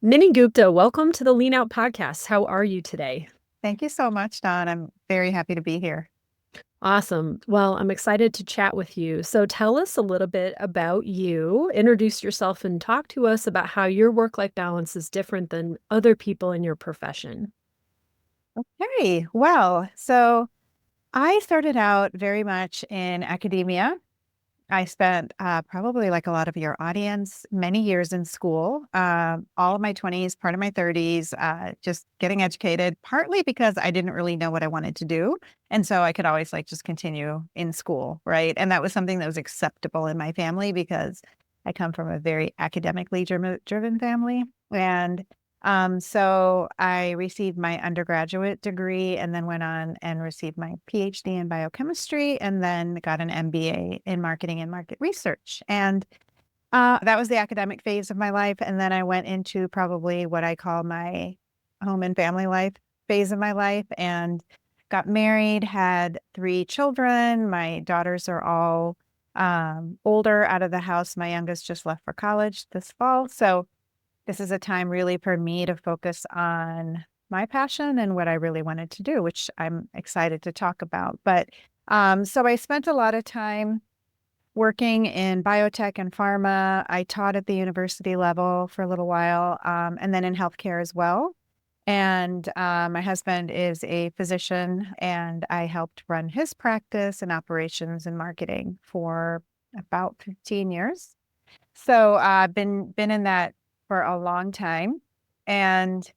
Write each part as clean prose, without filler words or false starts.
Minnie Gupta, welcome to the Lean Out Podcast. How are you today? Thank you so much, Don. I'm very happy to be here. Awesome. Well, I'm excited to chat with you. So tell us a little bit about you. Introduce yourself and talk to us about how your work-life balance is different than other people in your profession. Okay, well, so I started out very much in academia. I spent probably like a lot of your audience, many years in school, all of my 20s, part of my 30s, just getting educated, partly because I didn't really know what I wanted to do. And so I could always like just continue in school, right? And that was something that was acceptable in my family because I come from a very academically driven family. And so I received my undergraduate degree and then went on and received my PhD in biochemistry and then got an MBA in marketing and market research. And that was the academic phase of my life. And then I went into probably what I call my home and family life phase of my life and got married, had 3 children. My daughters are all older, out of the house. My youngest just left for college this fall. So this is a time really for me to focus on my passion and what I really wanted to do, which I'm excited to talk about. But so I spent a lot of time working in biotech and pharma. I taught at the university level for a little while, and then in healthcare as well. And my husband is a physician, and I helped run his practice and operations and marketing for about 15 years. So I've been in that for a long time. And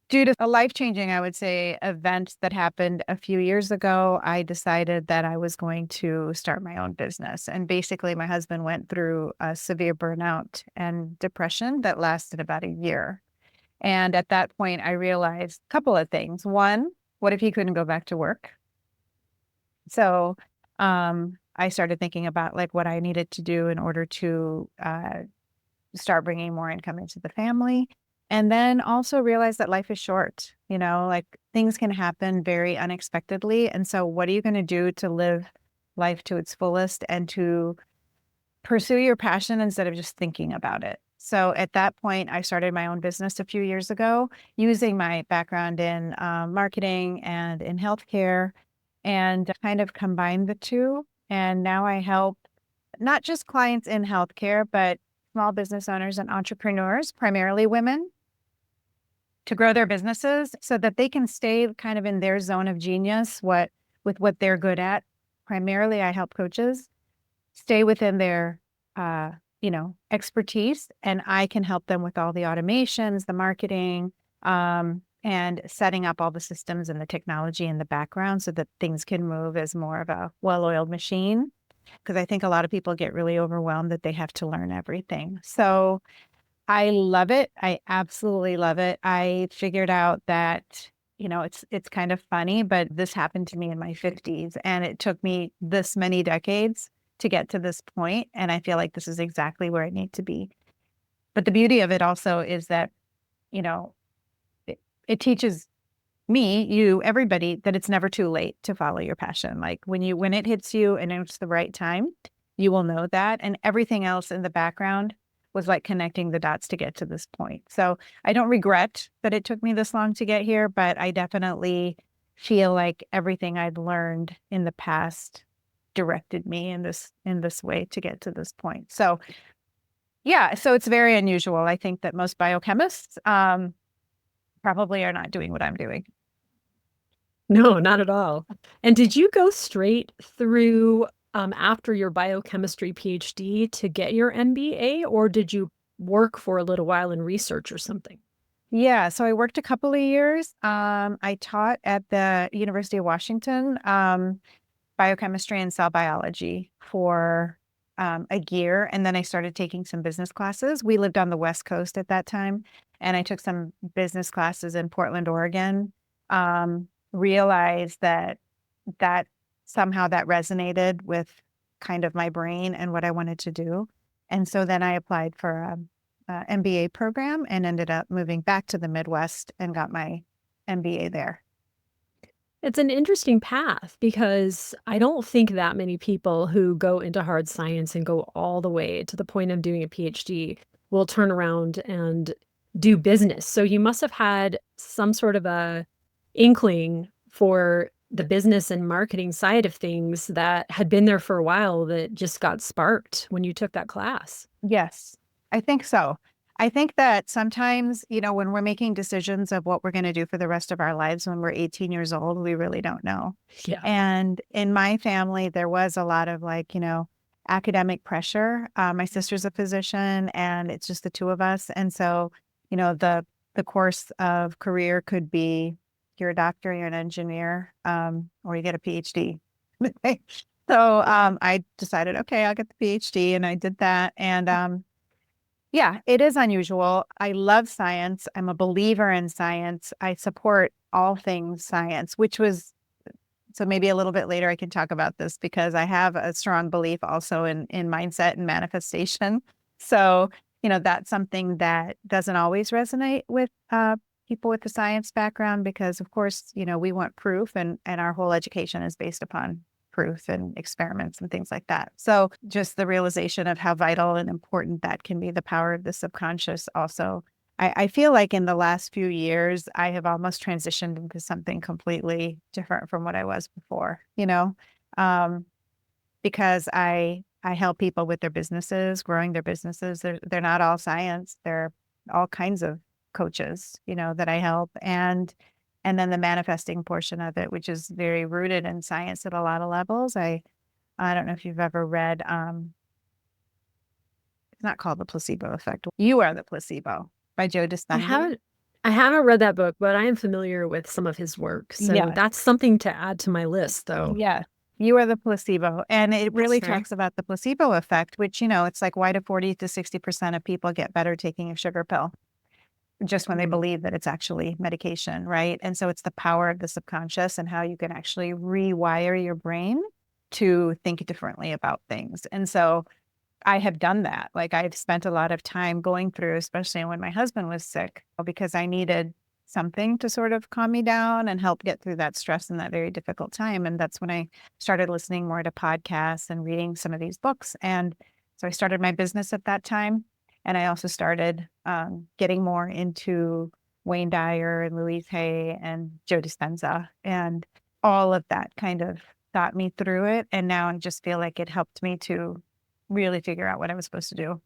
due to a life-changing, I would say, event that happened a few years ago, I decided that I was going to start my own business. And basically, my husband went through a severe burnout and depression that lasted about a year. And at that point, I realized a couple of things. One, what if he couldn't go back to work? So I started thinking about like what I needed to do in order to start bringing more income into the family. And then also realize that life is short, like things can happen very unexpectedly. And so what are you going to do to live life to its fullest and to pursue your passion instead of just thinking about it? So at that point, I started my own business a few years ago using my background in marketing and in healthcare and kind of combined the two. And now I help not just clients in healthcare, but small business owners and entrepreneurs, primarily women, to grow their businesses so that they can stay kind of in their zone of genius, with what they're good at. Primarily, I help coaches stay within their expertise, and I can help them with all the automations, the marketing, and setting up all the systems and the technology in the background so that things can move as more of a well-oiled machine. Because I think a lot of people get really overwhelmed that they have to learn everything. So I love it. I absolutely love it. I figured out that, it's kind of funny, but this happened to me in my 50s and it took me this many decades to get to this point. And I feel like this is exactly where I need to be. But the beauty of it also is that, you know, it teaches me, you, everybody, that it's never too late to follow your passion. Like when it hits you and it's the right time, you will know that. And everything else in the background was like connecting the dots to get to this point. So I don't regret that it took me this long to get here, but I definitely feel like everything I'd learned in the past directed me in this way to get to this point. So yeah, so it's very unusual. I think that most biochemists probably are not doing what I'm doing. No, not at all. And did you go straight through after your biochemistry PhD to get your MBA, or did you work for a little while in research or something? Yeah, so I worked a couple of years. I taught at the University of Washington, biochemistry and cell biology for a year. And then I started taking some business classes. We lived on the West Coast at that time, and I took some business classes in Portland, Oregon. Realized that somehow that resonated with kind of my brain and what I wanted to do. And so then I applied for a MBA program and ended up moving back to the Midwest and got my MBA there. It's an interesting path because I don't think that many people who go into hard science and go all the way to the point of doing a PhD will turn around and do business. So you must have had some sort of a inkling for the business and marketing side of things that had been there for a while that just got sparked when you took that class. Yes, I think so. I think that sometimes, when we're making decisions of what we're going to do for the rest of our lives when we're 18 years old, we really don't know. Yeah. And in my family, there was a lot of like, academic pressure. My sister's a physician and it's just the two of us. And so, the course of career could be you're a doctor, you're an engineer, or you get a PhD. So I decided, okay, I'll get the PhD, and I did that. And yeah, it is unusual. I love science. I'm a believer in science. I support all things science, which was so maybe a little bit later I can talk about this because I have a strong belief also in mindset and manifestation. So, that's something that doesn't always resonate with people with the science background because of course, we want proof and our whole education is based upon proof and experiments and things like that. So just the realization of how vital and important that can be, the power of the subconscious also. I feel like in the last few years, I have almost transitioned into something completely different from what I was before, um, because I help people with their businesses, growing their businesses. They're not all science. They're all kinds of coaches, that I help. And then the manifesting portion of it, which is very rooted in science at a lot of levels. I don't know if you've ever read, it's not called The Placebo Effect. You Are the Placebo by Joe I Dispenza. haven't I haven't read that book, but I am familiar with some of his work. So Yeah. that's something to add to my list though. Yeah. You are the placebo. And it really That's right. talks about the placebo effect, which, it's like why do 40 to 60% of people get better taking a sugar pill just when they Mm. believe that it's actually medication, right? And so it's the power of the subconscious and how you can actually rewire your brain to think differently about things. And so I have done that. Like I've spent a lot of time going through, especially when my husband was sick, because I needed something to sort of calm me down and help get through that stress in that very difficult time. And that's when I started listening more to podcasts and reading some of these books. And so I started my business at that time. And I also started getting more into Wayne Dyer and Louise Hay and Joe Dispenza. And all of that kind of got me through it. And now I just feel like it helped me to really figure out what I was supposed to do.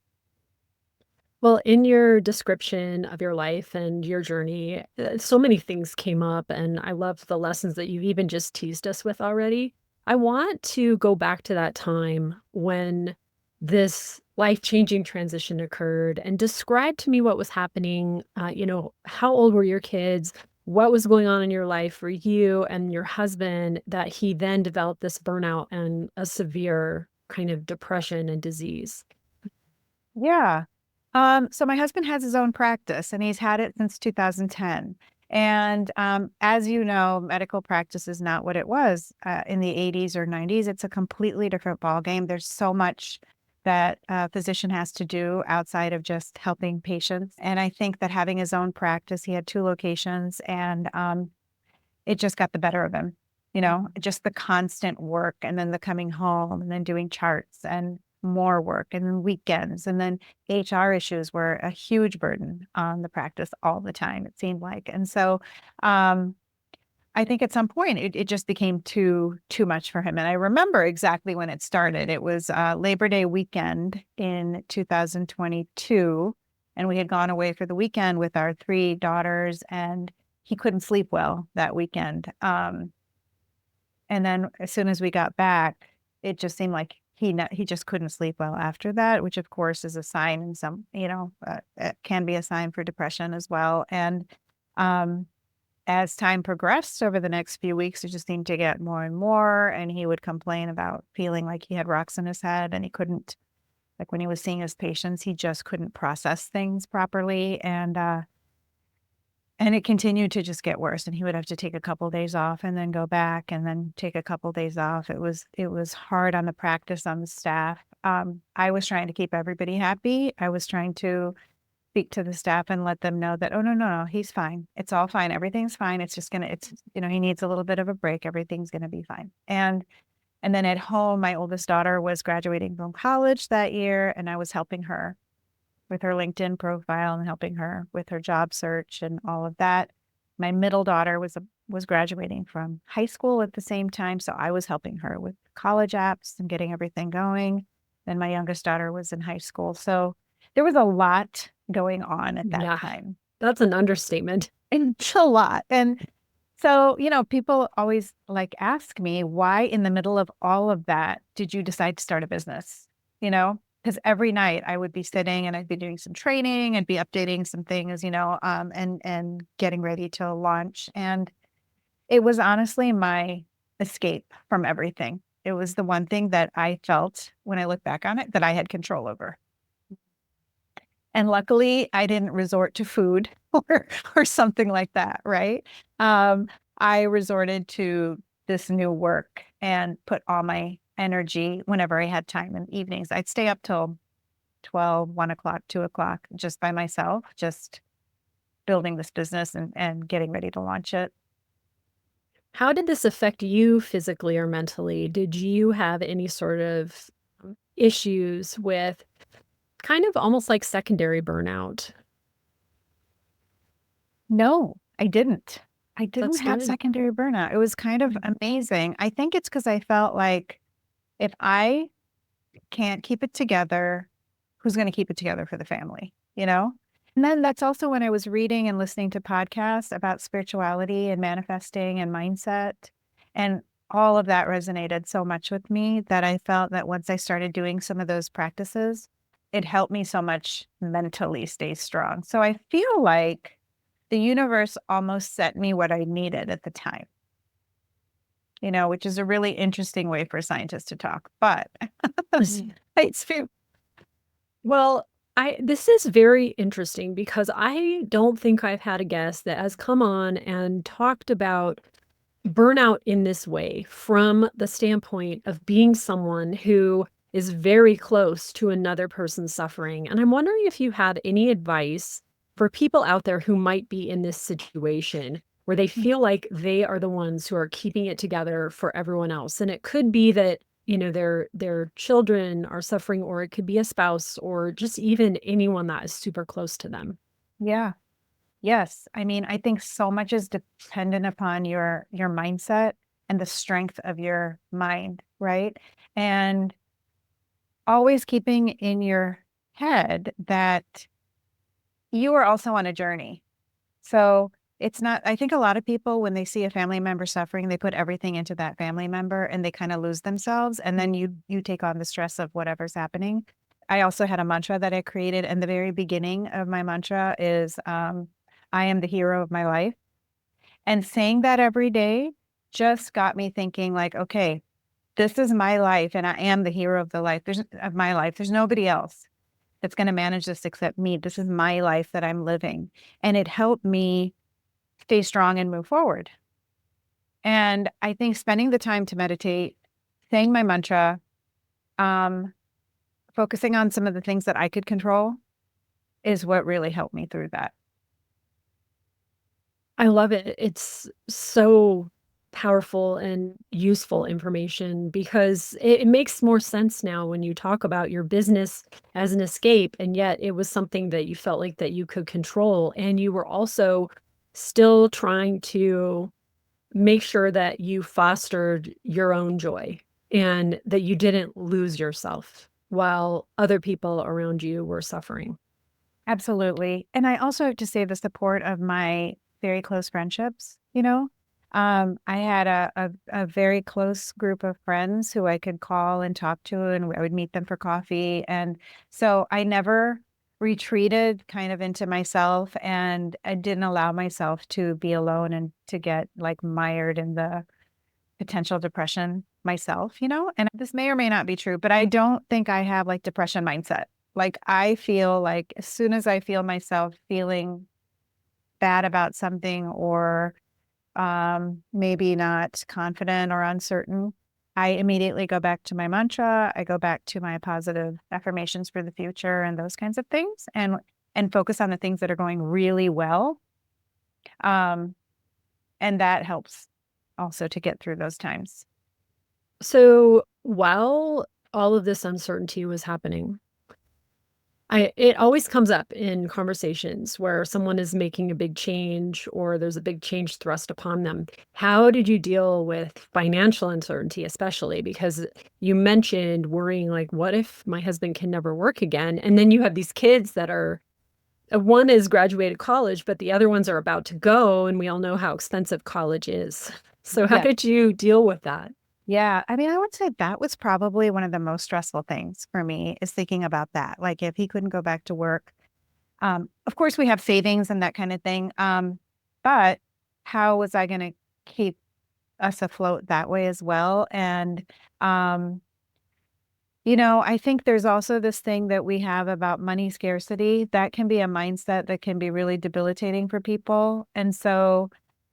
Well, in your description of your life and your journey, so many things came up, and I love the lessons that you've even just teased us with already. I want to go back to that time when this life-changing transition occurred and describe to me what was happening. How old were your kids? What was going on in your life for you and your husband that he then developed this burnout and a severe kind of depression and disease? Yeah. So my husband has his own practice and he's had it since 2010. And as you know, medical practice is not what it was in the 80s or 90s. It's a completely different ballgame. There's so much that a physician has to do outside of just helping patients. And I think that having his own practice, he had two locations, and it just got the better of him. Just the constant work and then the coming home and then doing charts and more work and then weekends. And then HR issues were a huge burden on the practice all the time, it seemed like. And so um, I think at some point it just became too much for him. And I remember exactly when it started. It was Labor Day weekend in 2022. And we had gone away for the weekend with our three daughters, and he couldn't sleep well that weekend. And then as soon as we got back, it just seemed like he just couldn't sleep well after that, which of course is a sign, and some, it can be a sign for depression as well. And um, as time progressed over the next few weeks, it just seemed to get more and more. And he would complain about feeling like he had rocks in his head and he couldn't, like when he was seeing his patients, he just couldn't process things properly. And it continued to just get worse, and he would have to take a couple of days off and then go back and then take a couple of days off. It was hard on the practice, on the staff. I was trying to keep everybody happy. I was trying to speak to the staff and let them know that, oh, no, no, no, he's fine. It's all fine. Everything's fine. He needs a little bit of a break. Everything's gonna be fine. And then at home, my oldest daughter was graduating from college that year, and I was helping her with her LinkedIn profile and helping her with her job search and all of that. My middle daughter was graduating from high school at the same time, so I was helping her with college apps and getting everything going. Then my youngest daughter was in high school, so there was a lot going on at that Yeah, time. that's an understatement. And it's a lot. And so, people always like ask me, why in the middle of all of that did you decide to start a business? Because every night I would be sitting and I'd be doing some training and be updating some things, and getting ready to launch. And it was honestly my escape from everything. It was the one thing that I felt when I look back on it that I had control over. And luckily, I didn't resort to food or something like that, right? Um, I resorted to this new work and put all my energy whenever I had time in the evenings. I'd stay up till 12, 1 o'clock, 2 o'clock, just by myself, just building this business and getting ready to launch it. How did this affect you physically or mentally? Did you have any sort of issues with kind of almost like secondary burnout? No, I didn't. I didn't That's have good. secondary burnout. It was kind of amazing. I think it's because I felt like if I can't keep it together, who's going to keep it together for the family, you know? And then that's also when I was reading and listening to podcasts about spirituality and manifesting and mindset. And all of that resonated so much with me that I felt that once I started doing some of those practices, it helped me so much mentally stay strong. So I feel like the universe almost sent me what I needed at the time, which is a really interesting way for scientists to talk. But it's Well, I this is very interesting because I don't think I've had a guest that has come on and talked about burnout in this way from the standpoint of being someone who is very close to another person's suffering. And I'm wondering if you had any advice for people out there who might be in this situation where they feel like they are the ones who are keeping it together for everyone else. And it could be that, their children are suffering, or it could be a spouse, or just even anyone that is super close to them. yeah. Yes. I mean, I think so much is dependent upon your mindset and the strength of your mind, right? And always keeping in your head that you are also on a journey. So it's not, I think a lot of people, when they see a family member suffering, they put everything into that family member and they kind of lose themselves. And then you take on the stress of whatever's happening. I also had a mantra that I created. And the very beginning of my mantra is, I am the hero of my life. And saying that every day just got me thinking like, okay, this is my life and I am the hero of the life. Of my life. There's nobody else that's going to manage this except me. This is my life that I'm living. And it helped me stay strong and move forward. And I think spending the time to meditate, saying my mantra, um, focusing on some of the things that I could control is what really helped me through that. I love it. It's so powerful and useful information because it makes more sense now when you talk about your business as an escape, and yet it was something that you felt like that you could control, and you were also still trying to make sure that you fostered your own joy and that you didn't lose yourself while other people around you were suffering. Absolutely. And I also have to say the support of my very close friendships. I had a very close group of friends who I could call and talk to, and I would meet them for coffee. And so I never retreated kind of into myself, and I didn't allow myself to be alone and to get like mired in the potential depression myself. And this may or may not be true, but I don't think I have like depression mindset. Like I feel like as soon as I feel myself feeling bad about something or maybe not confident or uncertain, I immediately go back to my mantra. I go back to my positive affirmations for the future and those kinds of things and focus on the things that are going really well. Um, and that helps also to get through those times. So while all of this uncertainty was happening, It always comes up in conversations where someone is making a big change or there's a big change thrust upon them. How did you deal with financial uncertainty, especially because you mentioned worrying like, what if my husband can never work again? And then you have these kids that are one is graduated college, but the other ones are about to go, and we all know how expensive college is. So how Yeah. did you deal with that? Yeah. I mean, I would say that was probably one of the most stressful things for me is thinking about that. Like if he couldn't go back to work, of course we have savings and that kind of thing. But how was I going to keep us afloat that way as well? And, um, I think there's also this thing that we have about money scarcity. That can be a mindset that can be really debilitating for people. And so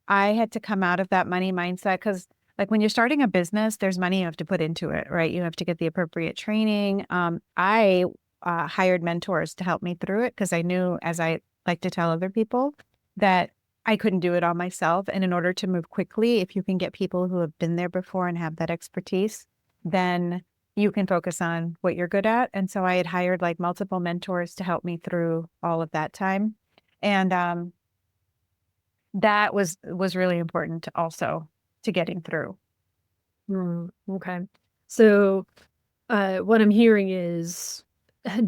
I had to come out of that money mindset because, like, when you're starting a business, there's money you have to put into it, right? You have to get the appropriate training. I hired mentors to help me through it because I knew, as I like to tell other people, that I couldn't do it all myself. And in order to move quickly, if you can get people who have been there before and have that expertise, then you can focus on what you're good at. And so I had hired like multiple mentors to help me through all of that time. And that was really important also to getting through. Okay. So what I'm hearing is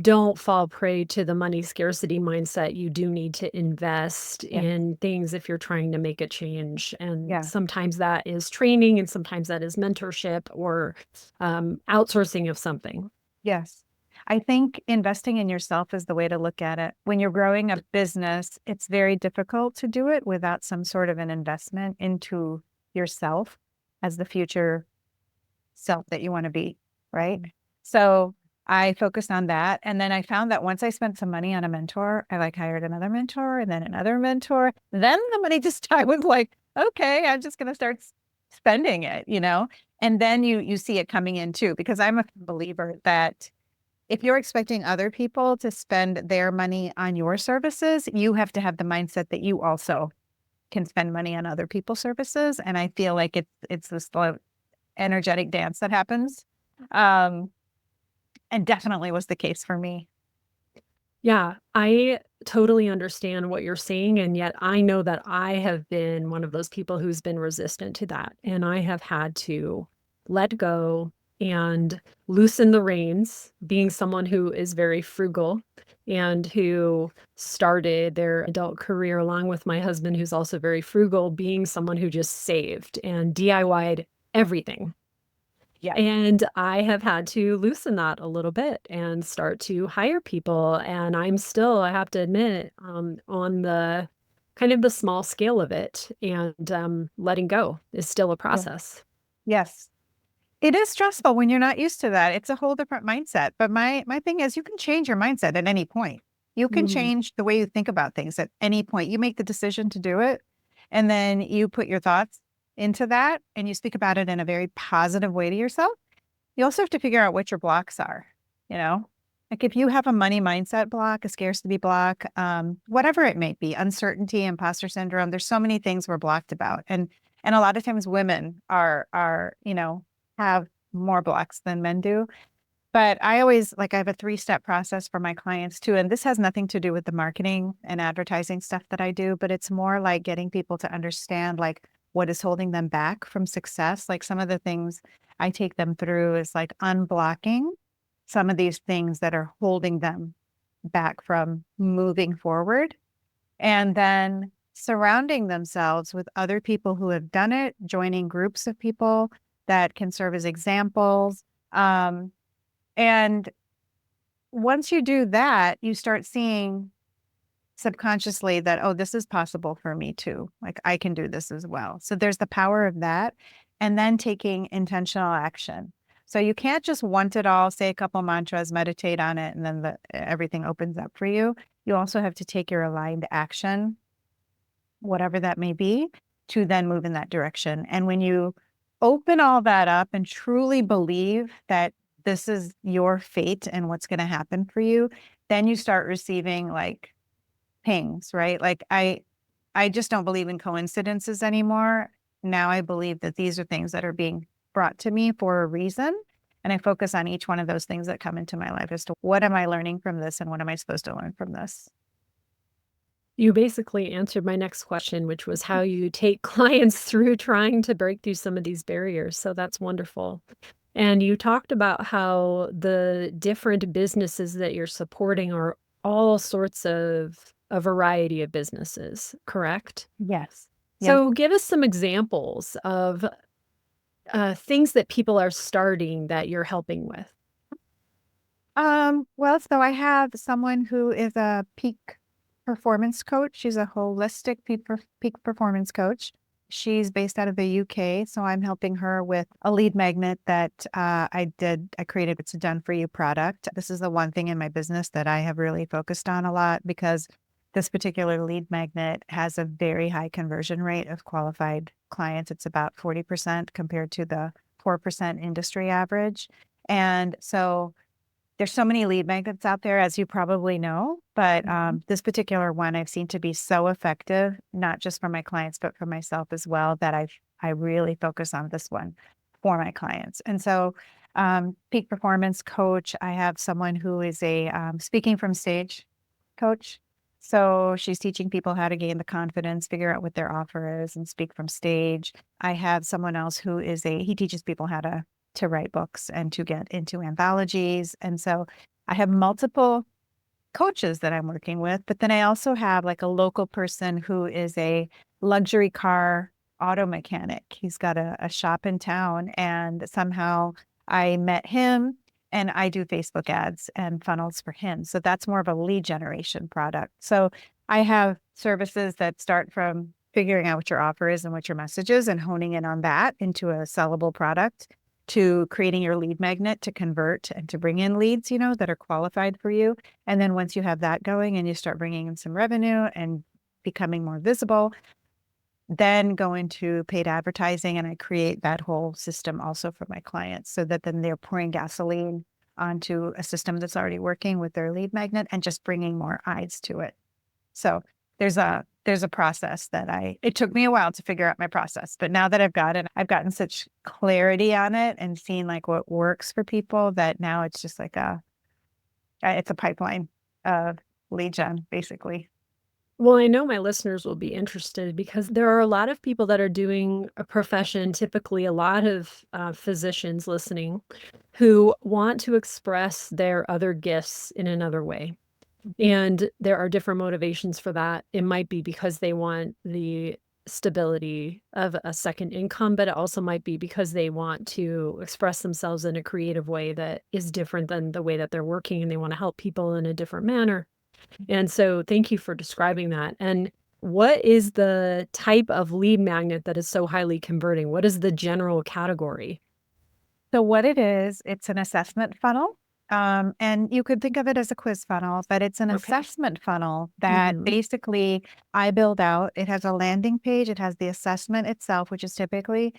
don't fall prey to the money scarcity mindset. You do need to invest Yeah. in things if you're trying to make a change. And Yeah. sometimes that is training, and sometimes that is mentorship or outsourcing of something. Yes. I think investing in yourself is the way to look at it. When you're growing a business, it's very difficult to do it without some sort of an investment into yourself as the future self that you want to be, right? So I focused on that. And then I found that once I spent some money on a mentor, I like hired another mentor and then another mentor. Then the money just, I was like, okay, I'm just going to start spending it. And then you see it coming in too, because I'm a believer that if you're expecting other people to spend their money on your services, you have to have the mindset that you also can spend money on other people's services. And I feel like it's this energetic dance that happens. Um, and definitely was the case for me. Yeah, I totally understand what you're saying, and yet I know that I have been one of those people who's been resistant to that, and I have had to let go and loosen the reins, being someone who is very frugal and who started their adult career along with my husband, who's also very frugal, being someone who just saved and DIY'd everything. Yeah. And I have had to loosen that a little bit and start to hire people, and I'm still, I have to admit, on the kind of the small scale of it, and, letting go is still a Yeah. process. Yes. It is stressful when you're not used to that. It's a whole different mindset. But my thing is you can change your mindset at any point. You can Mhm. change the way you think about things at any point. You make the decision to do it, and then you put your thoughts into that and you speak about it in a very positive way to yourself. You also have to figure out what your blocks are, you know? Like if you have a money mindset block, a scarcity block, whatever it may be, uncertainty, imposter syndrome, there's so many things we're blocked about. And a lot of times women are, have more blocks than men do. But I always like I have a three-step process for my clients too. And this has nothing to do with the marketing and advertising stuff that I do, but it's more like getting people to understand like what is holding them back from success. Like some of the things I take them through is like unblocking some of these things that are holding them back from moving forward. And then surrounding themselves with other people who have done it, joining groups of people that can serve as examples. And once you do that, you start seeing subconsciously that, oh, this is possible for me too. Like I can do this as well. So there's the power of that. And then taking intentional action. So you can't just want it all, say a couple mantras, meditate on it, and then everything opens up for you. You also have to take your aligned action, whatever that may be, to then move in that direction. And when you open all that up and truly believe that this is your fate and what's going to happen for you, then you start receiving like pings, right? Like I just don't believe in coincidences anymore. Now I believe that these are things that are being brought to me for a reason. And I focus on each one of those things that come into my life as to what am I learning from this and what am I supposed to learn from this? You basically answered my next question, which was how you take clients through trying to break through some of these barriers, so that's wonderful. And you talked about how the different businesses that you're supporting are all sorts of a variety of businesses, correct? Yes. Yep. So give us some examples of, things that people are starting that you're helping with. Well, so I have someone who is a peak performance coach. She's a holistic peak performance coach. She's based out of the UK, so I'm helping her with a lead magnet that I created. It's a done for you product. This is the one thing in my business that I have really focused on a lot because this particular lead magnet has a very high conversion rate of qualified clients. It's about 40% compared to the 4% industry average. And so there's so many lead magnets out there, as you probably know, but this particular one I've seen to be so effective, not just for my clients, but for myself as well, that I really focus on this one for my clients. And so, peak performance coach, I have someone who is a speaking from stage coach. So she's teaching people how to gain the confidence, figure out what their offer is, and speak from stage. I have someone else who is he teaches people how to write books and to get into anthologies. And so I have multiple coaches that I'm working with, but then I also have like a local person who is a luxury car auto mechanic. He's got a shop in town, and somehow I met him and I do Facebook ads and funnels for him. So that's more of a lead generation product. So I have services that start from figuring out what your offer is and what your message is and honing in on that into a sellable product to creating your lead magnet to convert and to bring in leads, that are qualified for you. And then once you have that going and you start bringing in some revenue and becoming more visible, then go into paid advertising. And I create that whole system also for my clients so that then they're pouring gasoline onto a system that's already working with their lead magnet and just bringing more eyes to it. So there's a process that it took me a while to figure out my process, but now that I've got it, I've gotten such clarity on it and seen like what works for people that now it's just like it's a pipeline of lead gen, basically. Well, I know my listeners will be interested because there are a lot of people that are doing a profession, typically a lot of physicians listening, who want to express their other gifts in another way. And there are different motivations for that. It might be because they want the stability of a second income, but it also might be because they want to express themselves in a creative way that is different than the way that they're working and they want to help people in a different manner. And so thank you for describing that. And what is the type of lead magnet that is so highly converting? What is the general category? So what it is, it's an assessment funnel. And you could think of it as a quiz funnel, but it's an Okay. assessment funnel that Mhm. basically I build out. It has a landing page. It has the assessment itself, which is typically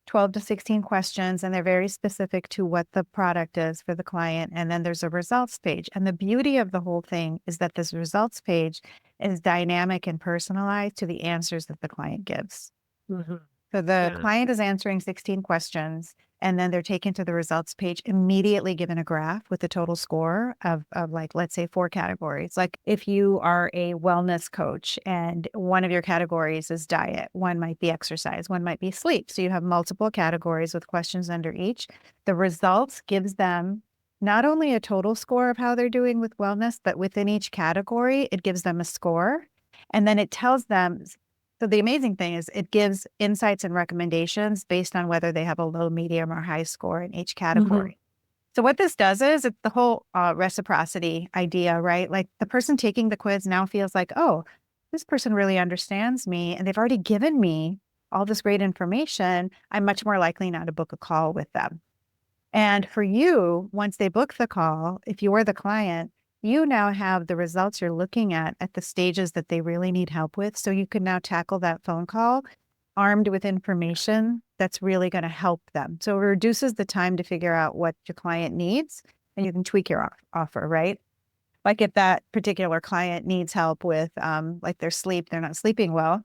12 to 16 questions, and they're very specific to what the product is for the client. And then there's a results page. And the beauty of the whole thing is that this results page is dynamic and personalized to the answers that the client gives. Mhm. So the Yeah. client is answering 16 questions, and then they're taken to the results page, immediately given a graph with the total score of like, let's say 4 categories. Like if you are a wellness coach and one of your categories is diet, one might be exercise, one might be sleep. So you have multiple categories with questions under each. The results gives them not only a total score of how they're doing with wellness, but within each category, it gives them a score. And then it tells them, so the amazing thing is it gives insights and recommendations based on whether they have a low, medium, or high score in each Mhm. category. So what this does is it's the whole reciprocity idea, right? Like the person taking the quiz now feels like, oh, this person really understands me and they've already given me all this great information. I'm much more likely now to book a call with them. And for you, once they book the call, if you're the client, you now have the results you're looking at the stages that they really need help with. So you can now tackle that phone call armed with information that's really going to help them. So it reduces the time to figure out what your client needs and you can tweak your offer, right? Like if that particular client needs help with like their sleep, they're not sleeping well,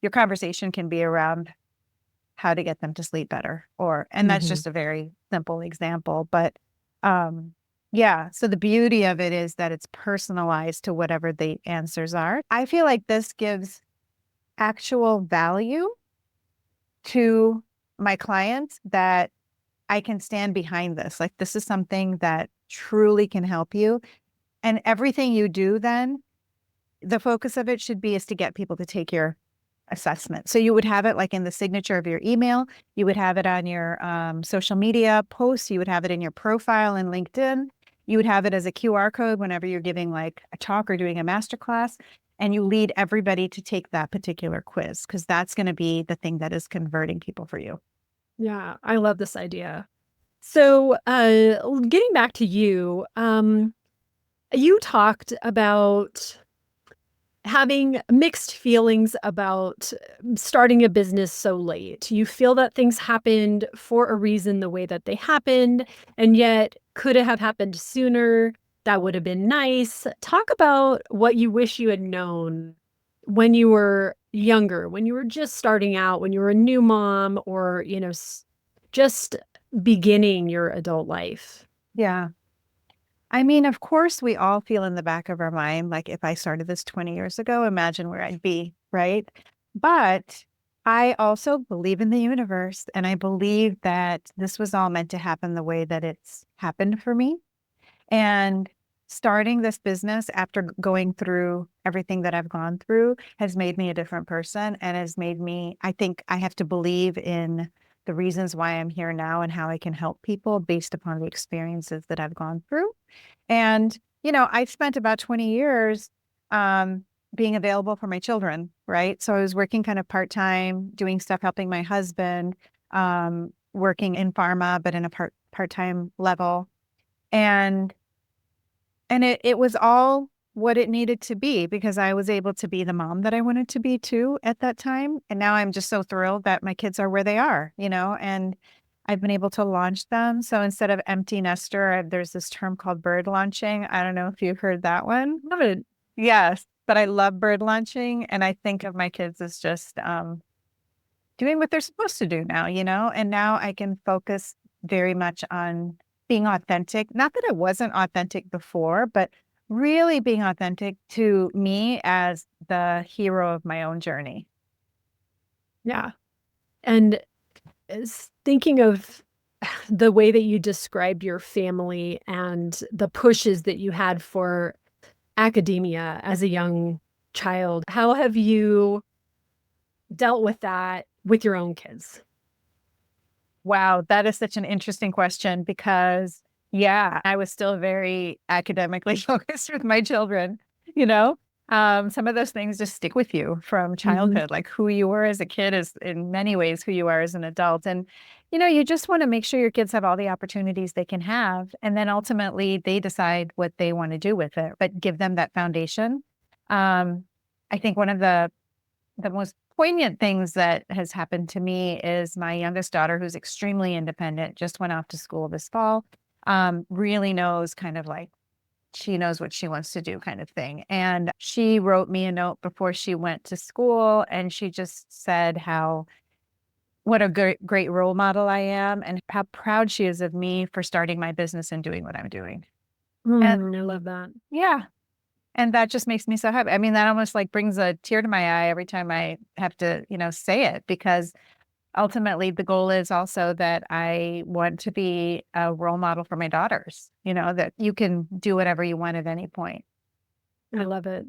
your conversation can be around how to get them to sleep better. And that's Hmm. just a very simple example. But yeah, so the beauty of it is that it's personalized to whatever the answers are. I feel like this gives actual value to my clients that I can stand behind this. Like, this is something that truly can help you. And everything you do then, the focus of it should be is to get people to take your assessment. So you would have it like in the signature of your email, you would have it on your social media posts, you would have it in your profile in LinkedIn, you would have it as a QR code whenever you're giving like a talk or doing a master class, and you lead everybody to take that particular quiz because that's going to be the thing that is converting people for you. Yeah, I love this idea. So, getting back to you, you talked about having mixed feelings about starting a business so late. You feel that things happened for a reason the way that they happened, and yet could it have happened sooner? That would have been nice. Talk about what you wish you had known when you were younger, when you were just starting out, when you were a new mom, or, just beginning your adult life. Yeah. I mean, of course, we all feel in the back of our mind, like if I started this 20 years ago, imagine where I'd be, right? But I also believe in the universe and I believe that this was all meant to happen the way that it's happened for me. And starting this business after going through everything that I've gone through has made me a different person and has made me, I think I have to believe in the reasons why I'm here now and how I can help people based upon the experiences that I've gone through. And, I spent about 20 years being available for my children, right? So I was working kind of part-time, doing stuff, helping my husband, working in pharma, but in a part-time level. And it was all what it needed to be because I was able to be the mom that I wanted to be too at that time. And now I'm just so thrilled that my kids are where they are, and I've been able to launch them. So instead of empty nester, there's this term called bird launching. I don't know if you've heard that one. Love it. Yes, but I love bird launching. And I think of my kids as just doing what they're supposed to do now, and now I can focus very much on being authentic. Not that I wasn't authentic before, but really being authentic to me as the hero of my own journey. Yeah. And thinking of the way that you described your family and the pushes that you had for academia as a young child, how have you dealt with that with your own kids? Wow, that is such an interesting question because, yeah, I was still very academically focused with my children, you know? Some of those things just stick with you from Mhm. childhood, like who you were as a kid is in many ways who you are as an adult. And, you just want to make sure your kids have all the opportunities they can have. And then ultimately they decide what they want to do with it, but give them that foundation. I think one of the most poignant things that has happened to me is my youngest daughter, who's extremely independent, just went off to school this fall, really knows kind of like she knows what she wants to do kind of thing. And she wrote me a note before she went to school and she just said how what a great role model I am and how proud she is of me for starting my business and doing what I'm doing. And I love that. yeah, and that just makes me so happy. I mean, that almost like brings a tear to my eye every time I have to, say it because ultimately the goal is also that I want to be a role model for my daughters, that you can do whatever you want at any point. I love it.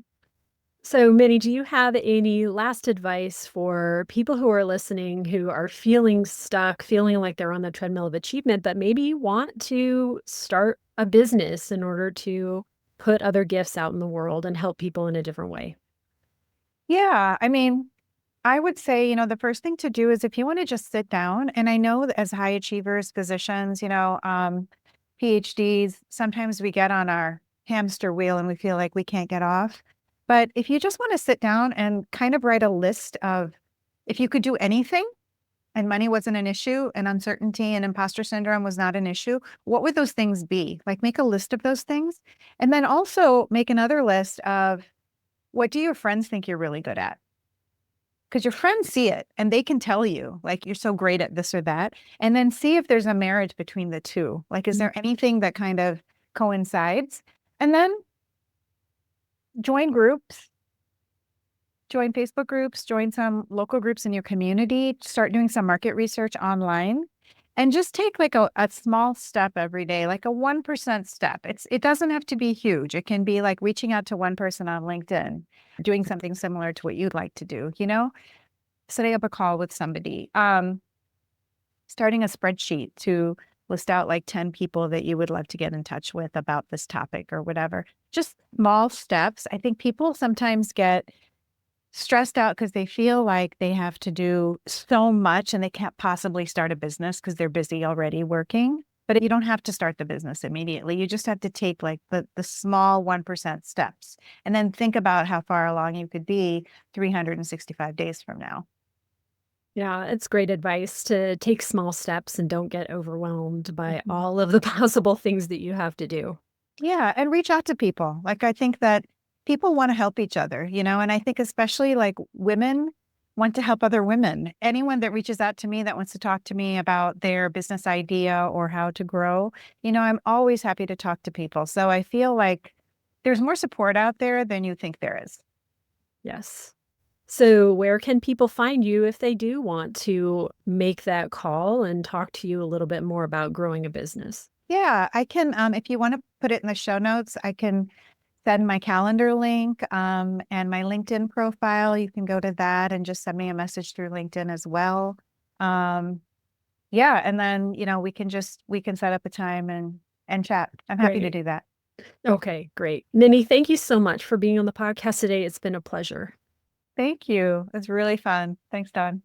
So, Minnie, do you have any last advice for people who are listening who are feeling stuck, feeling like they're on the treadmill of achievement, but maybe want to start a business in order to put other gifts out in the world and help people in a different way? Yeah. I mean, I would say, the first thing to do is if you want to just sit down, and I know that as high achievers, physicians, PhDs, sometimes we get on our hamster wheel and we feel like we can't get off. But if you just want to sit down and kind of write a list of if you could do anything and money wasn't an issue and uncertainty and imposter syndrome was not an issue, what would those things be? Like make a list of those things. And then also make another list of what do your friends think you're really good at? because your friends see it and they can tell you, like, you're so great at this or that. And then see if there's a marriage between the two. Like, is there anything that kind of coincides? And then join groups, join Facebook groups, join some local groups in your community, start doing some market research online. And just take like a small step every day, like a 1% step. It doesn't have to be huge. It can be like reaching out to one person on LinkedIn, doing something similar to what you'd like to do, setting up a call with somebody, starting a spreadsheet to list out like 10 people that you would love to get in touch with about this topic or whatever. Just small steps. I think people sometimes get stressed out because they feel like they have to do so much and they can't possibly start a business because they're busy already working. But you don't have to start the business immediately. You just have to take like the small 1% steps and then think about how far along you could be 365 days from now. Yeah, it's great advice to take small steps and don't get overwhelmed by Mhm. all of the possible things that you have to do. Yeah, and reach out to people. Like, I think that people want to help each other, and I think especially like women want to help other women. Anyone that reaches out to me that wants to talk to me about their business idea or how to grow, I'm always happy to talk to people. So I feel like there's more support out there than you think there is. Yes. So, where can people find you if they do want to make that call and talk to you a little bit more about growing a business? Yeah, I can, if you want to put it in the show notes, I can send my calendar link, and my LinkedIn profile. You can go to that and just send me a message through LinkedIn as well. Um, yeah, and then, we can set up a time and chat. I'm happy to Great. do that. Okay, great. Minnie, thank you so much for being on the podcast today. It's been a pleasure. Thank you. It's really fun. Thanks, Don.